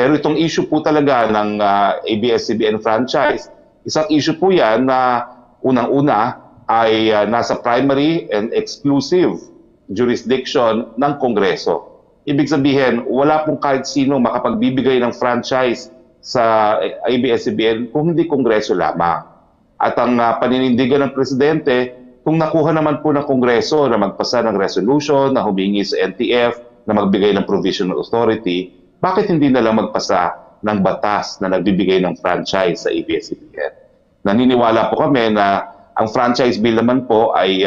Pero itong issue po talaga ng ABS-CBN franchise, isang issue po yan na unang-una ay nasa primary and exclusive jurisdiction ng Kongreso. Ibig sabihin, wala pong kahit sino makapagbibigay ng franchise sa ABS-CBN kung hindi Kongreso lamang. At ang paninindigan ng Presidente, kung nakuha naman po ng Kongreso na magpasa ng resolution, na humingi sa NTF, na magbigay ng provisional authority, bakit hindi na lang magpasa ng batas na nagbibigay ng franchise sa ABS-CBN? Naniniwala po kami na ang franchise bill naman po ay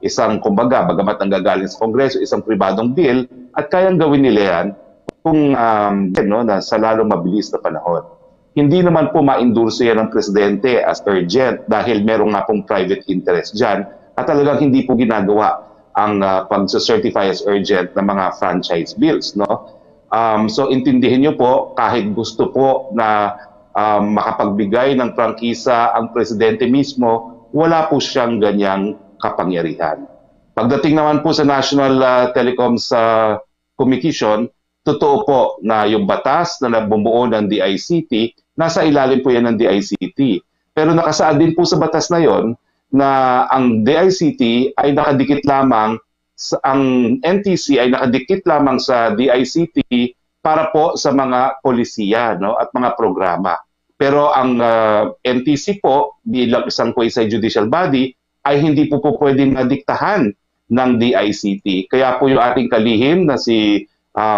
isang, kumbaga, bagamat ang gagaling sa Kongreso, isang pribadong bill, at kayang gawin nila yan kung na sa lalong mabilis na panahon. Hindi naman po ma-endorse yan ng Presidente as urgent dahil meron nga pong private interest dyan at talagang hindi po ginagawa ang pag-certify as urgent ng mga franchise bills. No? So intindihin nyo po, kahit gusto po na makapagbigay ng prangkisa ang Presidente mismo, wala po siyang ganyang kapangyarihan. Pagdating naman po sa National Telecoms Commission, totoo po na yung batas na nagbumuo ng DICT, nasa ilalim po yan ng DICT. Pero nakasaad din po sa batas na yon na ang DICT ay nakadikit lamang, ang NTC ay nakadikit lamang sa DICT para po sa mga polisiya, no, at mga programa. Pero ang NTC po bilang isang quasi-judicial body ay hindi po pwedeng nadiktahan ng DICT. Kaya po yung ating kalihim na si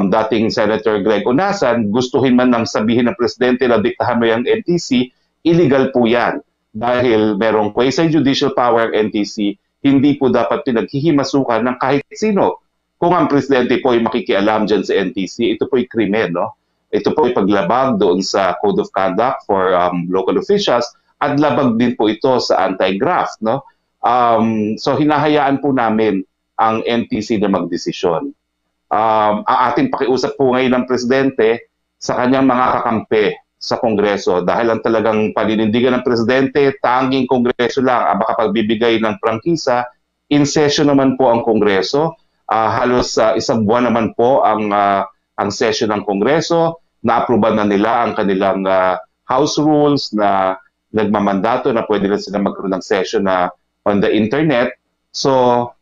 dating Senator Greg Onasan, gustuhin man nang sabihin ng Presidente na diktahan mo yung NTC, illegal po yan. Dahil merong quasi-judicial power ang NTC, hindi po dapat pinaghihimasukan ng kahit sino. Kung ang Presidente po ay makikialam dyan sa NTC, ito po ay krimen, no? Ito po ay paglabag doon sa Code of Conduct for local officials at labag din po ito sa anti-graft, no? So hinahayaan po namin ang NTC na magdesisyon. Ang ating pakiusap po ngayon ng Presidente sa kanyang mga kakampi sa Kongreso dahil ang talagang paninindigan ng Presidente, tanging Kongreso lang ang makapagbibigay ng prangkisa. In session naman po ang Kongreso, halos isang buwan naman po ang session ng Kongreso, na-aproban na nila ang kanilang House rules na nagmamandato na pwede na sila magkaroon ng session na on the internet. So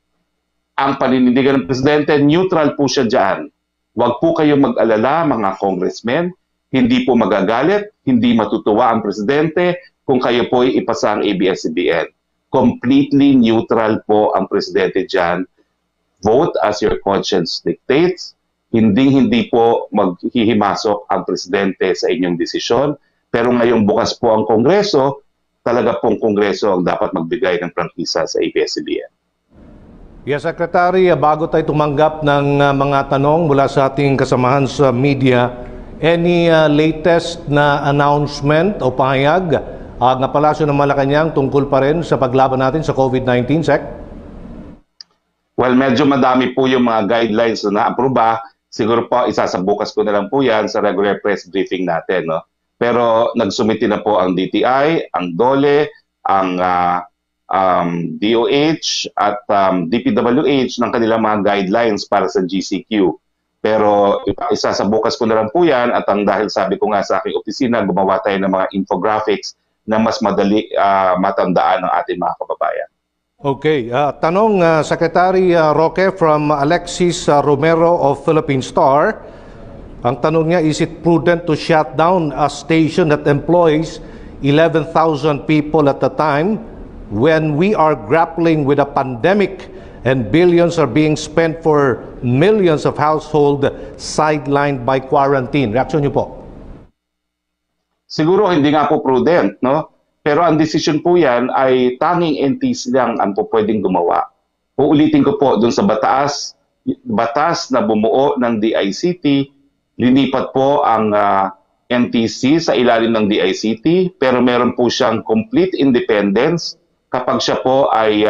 ang paninindigan ng Presidente, neutral po siya dyan. Huwag po kayong mag-alala, mga congressmen. Hindi po magagalit, hindi matutuwa ang Presidente kung kayo po ay ipasa ang ABS-CBN. Completely neutral po ang Presidente dyan. Vote as your conscience dictates. Hindi po maghihimasok ang Presidente sa inyong desisyon. Pero ngayong bukas po ang Kongreso, talaga pong Kongreso ang dapat magbigay ng prangkisa sa ABS-CBN. Yes, Secretary, bago tayo tumanggap ng mga tanong mula sa ating kasamahan sa media, any latest na announcement o pahayag ng Palasyo ng Malacanang tungkol pa rin sa paglaban natin sa COVID-19, Sec? Well, medyo madami po yung mga guidelines na na-aproba. Siguro po, isasabukas ko na lang po yan sa regular press briefing natin. No? Pero nagsumiti na po ang DTI, ang DOLE, ang DOH at DPWH ng kanilang mga guidelines para sa GCQ. Pero isasabukas ko na lang po yan at dahil sabi ko nga sa aking opisina, gumawa tayo ng mga infographics na mas madali matandaan ng ating mga kababayan. Okay. Tanong, Secretary Roque from Alexis Romero of Philippine Star. Ang tanong niya, is it prudent to shut down a station that employs 11,000 people at a time when we are grappling with a pandemic and billions are being spent for millions of households sidelined by quarantine? Reaksyon niyo po. Siguro hindi nga po prudent, no? Pero ang decision po yan ay tanging NTC lang ang po pwedeng gumawa. Uulitin ko po dun sa batas na bumuo ng DICT, linipat po ang NTC sa ilalim ng DICT, pero meron po siyang complete independence kapag siya po ay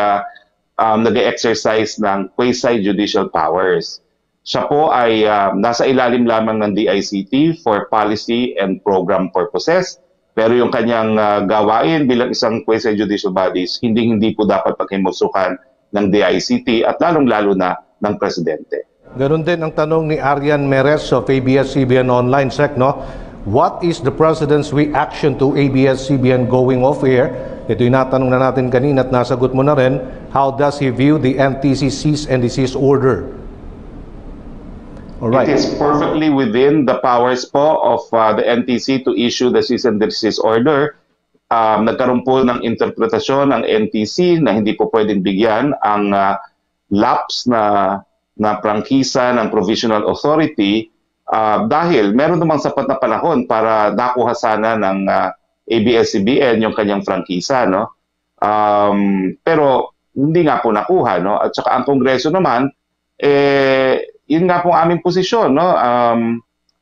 nag-exercise ng quasi-judicial powers. Siya po ay nasa ilalim lamang ng DICT for policy and program purposes, pero yung kanyang gawain bilang isang quasi-judicial bodies, hindi po dapat paghimusukan ng DICT at lalong-lalo na ng Presidente. Ganon din ang tanong ni Arian Meres of ABS-CBN Online, Sec, no? What is the President's reaction to ABS-CBN going off air? Ito yung natanong na natin kanina at nasagot mo na rin. How does he view the NTC cease and desist order? All right. It is perfectly within the powers po of the NTC to issue the cease and desist order. Nagkaroon po ng interpretasyon ng NTC na hindi po pwedeng bigyan ang lapse na prangkisa ng provisional authority dahil meron namang sapat na panahon para nakuha sana ng ABS-CBN yung kanyang prangkisa, no? Pero hindi nga po nakuha, no? At saka ang Kongreso naman, yun nga po aming posisyon, no?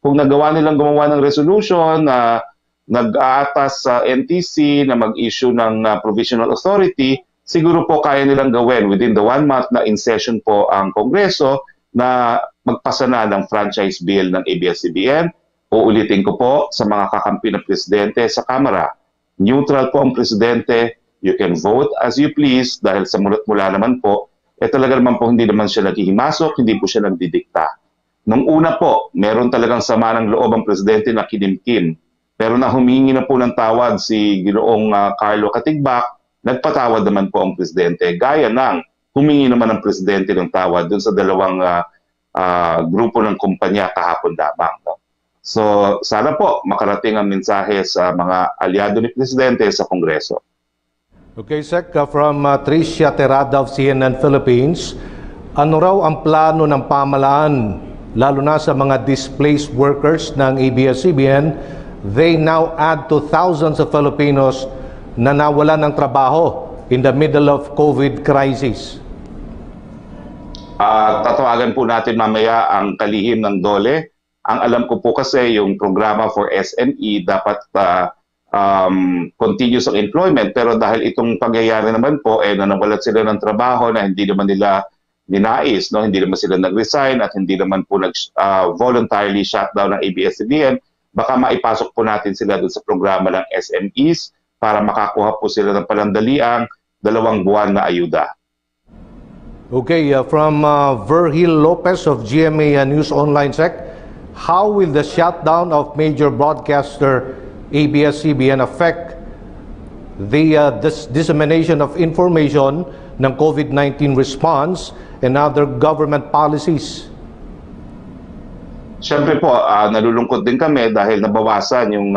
Kung nagawa nilang gumawa ng resolution na nag-aatas sa NTC na mag-issue ng provisional authority, siguro po kaya nilang gawin within the 1 month na in session po ang Kongreso na magpasa na ng franchise bill ng ABS-CBN. Uulitin ko po sa mga kakampi ng Presidente sa Kamara, neutral po ang Presidente, you can vote as you please dahil sa mulat-mula naman po, talaga naman po hindi naman siya naghihimasok, hindi po siya nagdidikta. Nung una po, meron talagang sama ng loob ang Presidente na kinimkim. Pero na humingi na po ng tawad si Ginoong Carlo Katigbak, nagpatawad naman po ang Presidente. Gaya ng humingi naman ang Presidente ng tawad dun sa dalawang grupo ng kumpanya kahapon lamang. No? So sana po makarating ang mensahe sa mga aliado ni Presidente sa Kongreso. Okay, Sec, from Tricia Terada of CNN Philippines, ano raw ang plano ng pamahalaan, lalo na sa mga displaced workers ng ABS-CBN? They now add to thousands of Filipinos na nawalan ng trabaho in the middle of COVID crisis. Tatawagan po natin mamaya ang kalihim ng DOLE. Ang alam ko po kasi yung programa for SME dapat continuous ang employment, pero dahil itong pangyayari naman po na nawalan sila ng trabaho na hindi naman nila dinais, no? Hindi naman sila nag-resign at hindi naman po voluntarily shutdown ng ABS-CBN, baka maipasok po natin sila doon sa programa ng SMEs para makakuha po sila ng panandaliang 2 buwan na ayuda. Okay, from Vergil Lopez of GMA News Online, Sec, how will the shutdown of major broadcaster ABS-CBN affect the dissemination of information ng COVID-19 response and other government policies? Siyempre po, nalulungkot din kami dahil nabawasan yung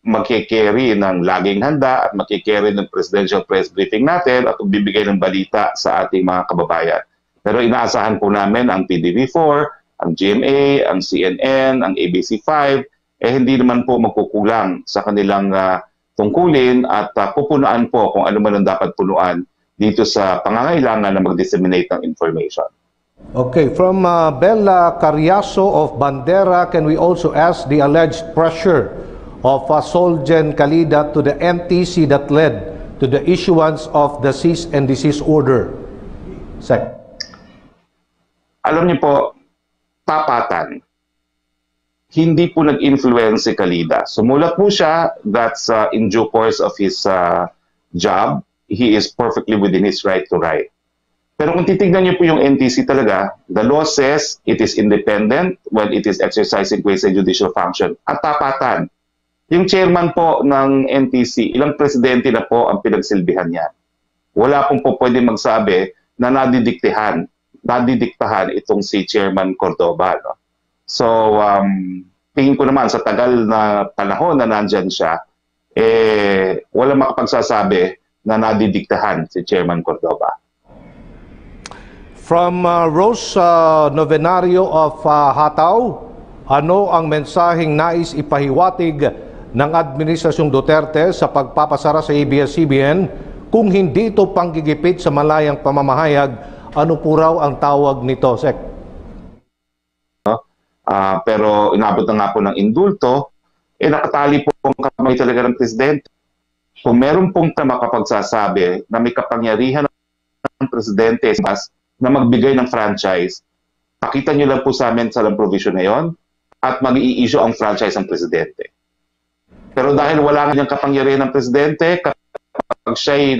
magkikerry ng laging handa at magkikerry ng presidential press briefing natin at bibigay ng balita sa ating mga kababayan. Pero inaasahan po namin ang PDV4, ang GMA, ang CNN, ang ABC5, hindi naman po magkukulang sa kanilang tungkulin at pupunaan po kung ano man ang dapat punuan dito sa pangangailangan na mag-disseminate ng information. Okay, from Bella Carriaso of Bandera, can we also ask the alleged pressure of Solgen Calida to the NTC that led to the issuance of the cease and desist order? Sec. Alam niyo po, tapatan. Hindi po nag-influence si Calida. Sumulat po siya, that's in due course of his job. He is perfectly within his right to write. Pero kung titignan niyo po yung NTC talaga, the law says it is independent when it is exercising quasi-judicial function. At tapatan. Yung chairman po ng NTC, ilang presidente na po ang pinagsilbihan niya. Wala pong po pwede magsabi na nadidiktahan itong si Chairman Cordova. No? So, tingin ko naman sa tagal na panahon na nandyan siya, wala makapagsasabi na nadidiktahan si Chairman Cordova. From Rose Novenario of Hataw, ano ang mensaheng nais ipahiwatig ng Administrasyong Duterte sa pagpapasara sa ABS-CBN? Kung hindi ito panggigipit sa malayang pamamahayag, ano po raw ang tawag nito, Sec? Pero inabot na nga po ng indulto, nakatali po ang kamay talaga ng Presidente. Kung meron pong makapagsasabi na may kapangyarihan ng Presidente na magbigay ng franchise, pakita nyo lang po sa amin sa provision na yon at mag-i-issue ang franchise ng Presidente. Pero dahil wala nga niyang kapangyarihan ng Presidente, kapag siya'y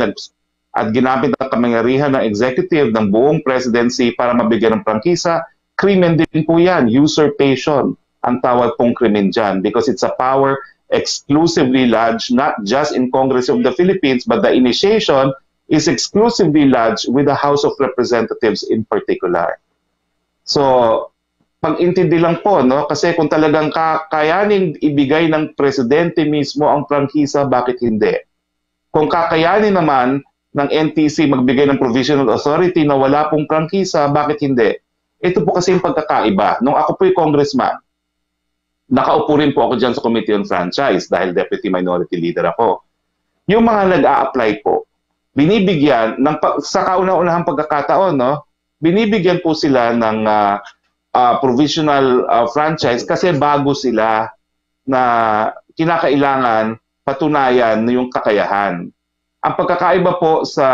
at ginamit ang kapangyarihan ng executive ng buong presidency para mabigyan ng prangkisa, krimen din po yan, usurpation. ang tawag pong krimen dyan because it's a power exclusively lodged not just in Congress of the Philippines, but the initiation is exclusively lodged with the House of Representatives in particular. So, pag-intindi lang po, no? Kasi kung talagang kakayanin ibigay ng presidente mismo ang prangkisa, bakit hindi? Kung kakayanin naman ng NTC magbigay ng provisional authority na wala pong prangkisa, bakit hindi? Ito po kasi yung pagkakaiba. Nung ako po yung congressman, nakaupo rin po ako dyan sa Committee on Franchise dahil Deputy Minority Leader ako. Yung mga nag-a-apply po, binibigyan, sa kauna-unahang pagkakataon, no? Binibigyan po sila ng provisional franchise kasi bago sila na kinakailangan patunayan yung kakayahan. Ang pagkakaiba po sa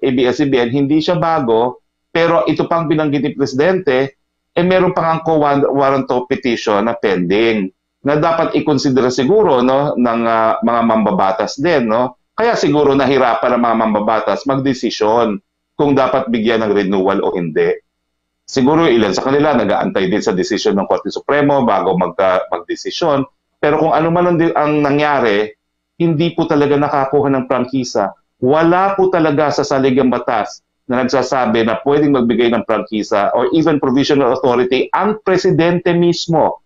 ABS-CBN, hindi siya bago, pero ito pang binanggit ni Presidente, meron pang ang warrant of petition na pending na dapat i-consider siguro, no, ng mga mambabatas din. No? Kaya siguro nahirapan ang mga mambabatas magdesisyon kung dapat bigyan ng renewal o hindi. Siguro ilan sa kanila nag-aantay din sa desisyon ng Korte Supremo bago magdesisyon. Pero kung ano man ang nangyari, hindi po talaga nakakuha ng prangkisa. Wala po talaga sa saligang batas na nagsasabi na pwedeng magbigay ng prangkisa or even provisional authority ang presidente mismo.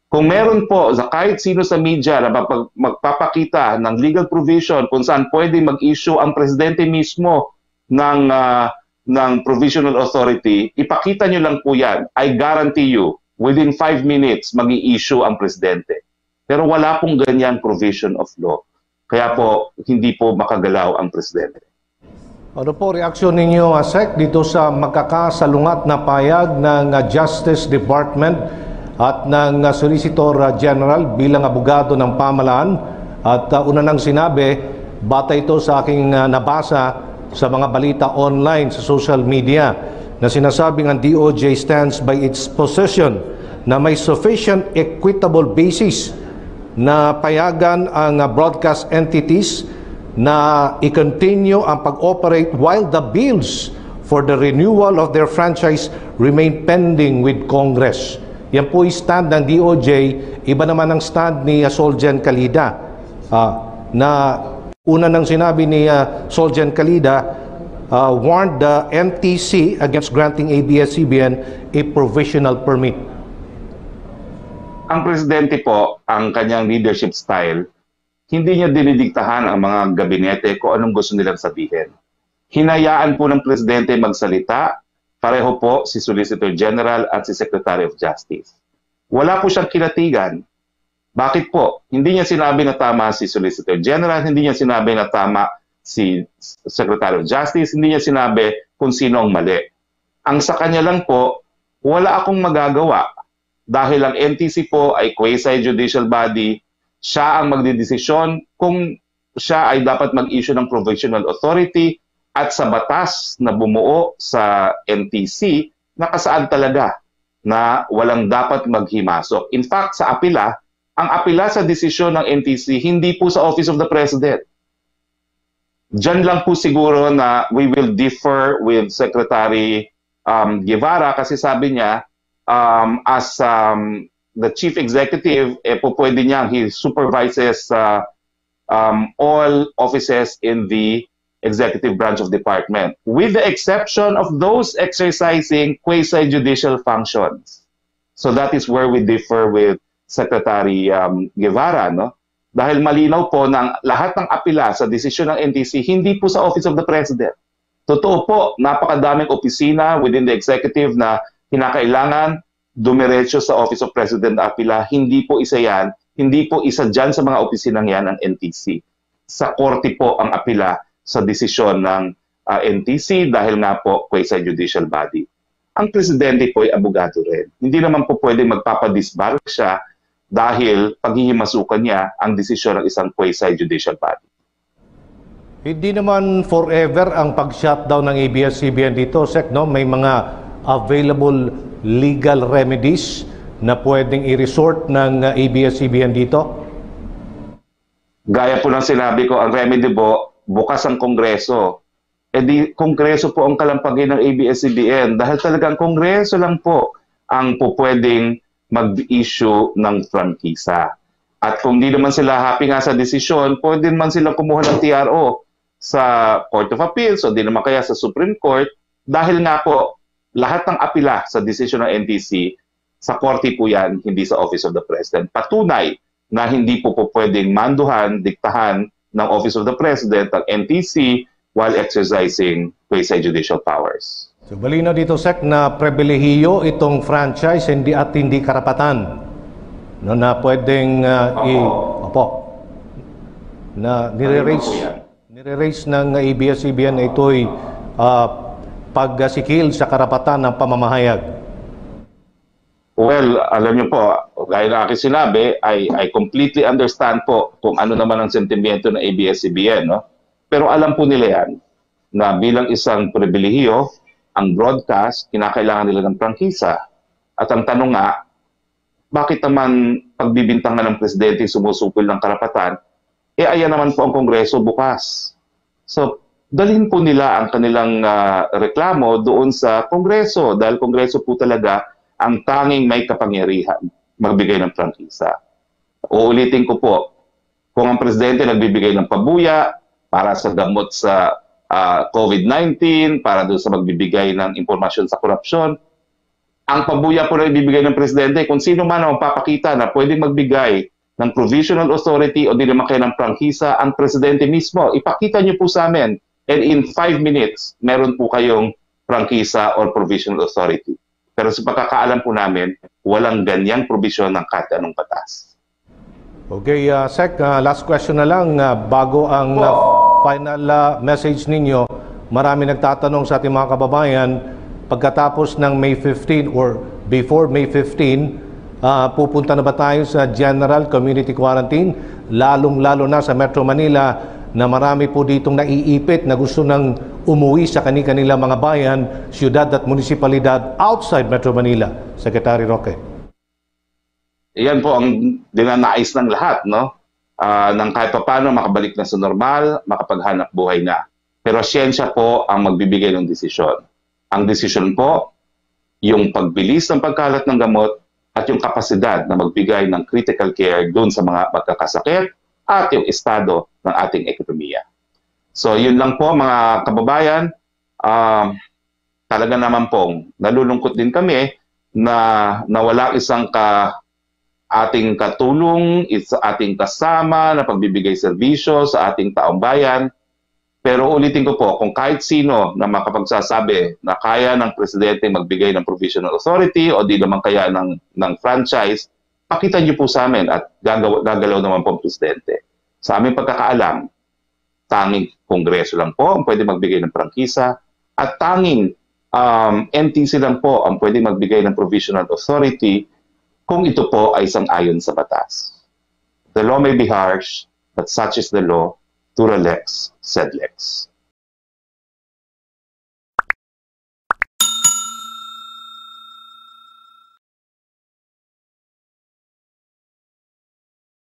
Kung meron po sa kahit sino sa media na magpapakita ng legal provision kung saan pwedeng mag-issue ang presidente mismo ng provisional authority, ipakita nyo lang po yan. I guarantee you, within 5 minutes, mag-i-issue ang presidente. Pero wala pong ganyang provision of law. Kaya po, hindi po makagalaw ang presidente. Ano po reaksyon ninyo, Sec, dito sa magkakasalungat na payag ng Justice Department at ng Solicitor General bilang abogado ng pamahalaan? At una nang sinabi, bata ito sa aking nabasa sa mga balita online sa social media na sinasabing ang DOJ stands by its position na may sufficient equitable basis na payagan ang broadcast entities na i-continue ang pag-operate while the bills for the renewal of their franchise remain pending with Congress. Yan po yung stand ng DOJ. Iba naman ang stand ni Solgen Calida na una nang sinabi ni Solgen Calida, warned the NTC against granting ABS-CBN a provisional permit. Ang presidente po, ang kanyang leadership style, hindi niya dinidiktahan ang mga gabinete kung anong gusto nilang sabihin. Hinayaan po ng presidente magsalita, pareho po si Solicitor General at si Secretary of Justice. Wala po siyang kinatigan. Bakit po? Hindi niya sinabi na tama si Solicitor General, hindi niya sinabi na tama si Secretary of Justice, hindi niya sinabi kung sino ang mali. Ang sa kanya lang po, wala akong magagawa dahil ang NTC po ay quasi-judicial body, siya ang magdidesisyon kung siya ay dapat mag-issue ng provisional authority at sa batas na bumuo sa NTC, nakasaad talaga na walang dapat maghimasok. In fact, sa apila, ang apila sa desisyon ng NTC, hindi po sa Office of the President. Diyan lang po siguro na we will differ with Secretary Guevara kasi sabi niya, as the Chief Executive, po pwede niya, he supervises all offices in the executive branch of department, with the exception of those exercising quasi-judicial functions. So that is where we differ with Secretary Guevara, no? Dahil malinaw po na lahat ng apila sa desisyon ng NTC, hindi po sa Office of the President. Totoo po, napakadaming opisina within the executive na kinakailangan dumiretso sa Office of President na apila. Hindi po isa yan, hindi po isa dyan sa mga opisinang yan ang NTC. Sa korte po ang apila sa desisyon ng NTC dahil nga po quasi-judicial body. Ang presidente po ay abogado rin. Hindi naman po pwedeng magpapadisbar siya dahil paghihimasukan niya ang desisyon ng isang quasi-judicial body. Hindi naman forever ang pag-shutdown ng ABS-CBN dito, Sec, no? May mga available legal remedies na pwedeng i-resort ng ABS-CBN dito? Gaya po ng sinabi ko, ang remedy po, bukas ang Kongreso. E di, Kongreso po ang kalampagin ng ABS-CBN dahil talagang Kongreso lang po ang po pwedeng mag-issue ng prangkisa. At kung di naman sila happy nga sa desisyon, pwede man sila kumuha ng TRO sa Court of Appeals o di naman kaya sa Supreme Court dahil nga po lahat ng apila sa desisyon ng NTC sa korte po yan, hindi sa Office of the President. Patunay na hindi po pwedeng manduhan, diktahan ng Office of the President ang NTC while exercising quasi-judicial powers. So balinaw dito, Sec, na pribilehiyo itong franchise hindi karapatan, no, na pwedeng na nire-raise ng ABS-CBN na ito'y pagsikil sa karapatan ng pamamahayag. Well, alam niyo po, gaya na aking sinabi, I completely understand po kung ano naman ang sentimiento ng ABS-CBN, no? Pero alam po nila yan na bilang isang pribilehiyo, ang broadcast, kinakailangan nila ng prangkisa. At ang tanong nga, bakit naman pagbibintangan ng presidente sumusupil ng karapatan, ayan naman po ang Kongreso bukas. So, dalhin po nila ang kanilang reklamo doon sa Kongreso dahil Kongreso po talaga ang tanging may kapangyarihan magbigay ng prangkisa. Uulitin ko po, kung ang presidente nagbibigay ng pabuya para sa gamot sa COVID-19, para doon sa magbibigay ng impormasyon sa korupsyon, ang pabuya po na ibibigay ng presidente, kung sino man ang papakita na pwedeng magbigay ng provisional authority o di naman kayo ng prangkisa, ang presidente mismo, ipakita niyo po sa amin. And in 5 minutes, meron po kayong prangkisa or provisional authority. Pero sa pagkakaalam po namin, walang ganyang provision ng kahit anong batas. Okay, Sec, last question na lang. Bago ang final message ninyo, marami nagtatanong sa ating mga kababayan, pagkatapos ng May 15 or before May 15, pupunta na ba tayo sa general community quarantine? Lalong-lalo na sa Metro Manila na marami po ditong naiipit na gusto nang umuwi sa kanilang mga bayan, syudad at munisipalidad outside Metro Manila. Secretary Roque. Iyan po ang dinanais ng lahat, no? Nang kahit paano makabalik na sa normal, makapaghanap buhay na. Pero siyensya po ang magbibigay ng desisyon. Ang desisyon po, yung pagbilis ng pagkalat ng gamot at yung kapasidad na magbigay ng critical care doon sa mga magkakasakit at yung estado ng ating ekonomiya. So yun lang po mga kababayan, talaga naman pong nalulungkot din kami na nawala isang ating katulong, ating kasama na pagbibigay serbisyo sa ating taong bayan. Pero ulitin ko po, kung kahit sino na makapagsasabi na kaya ng presidente magbigay ng provisional authority o di naman kaya ng franchise, pakita niyo po sa amin at gagalaw naman po ang presidente. Sa aming pagkakaalam, tanging Kongreso lang po ang pwede magbigay ng prangkisa at tanging NTC lang po ang pwede magbigay ng provisional authority kung ito po ay sang-ayon sa batas. The law may be harsh, but such is the law, dura lex, sed lex.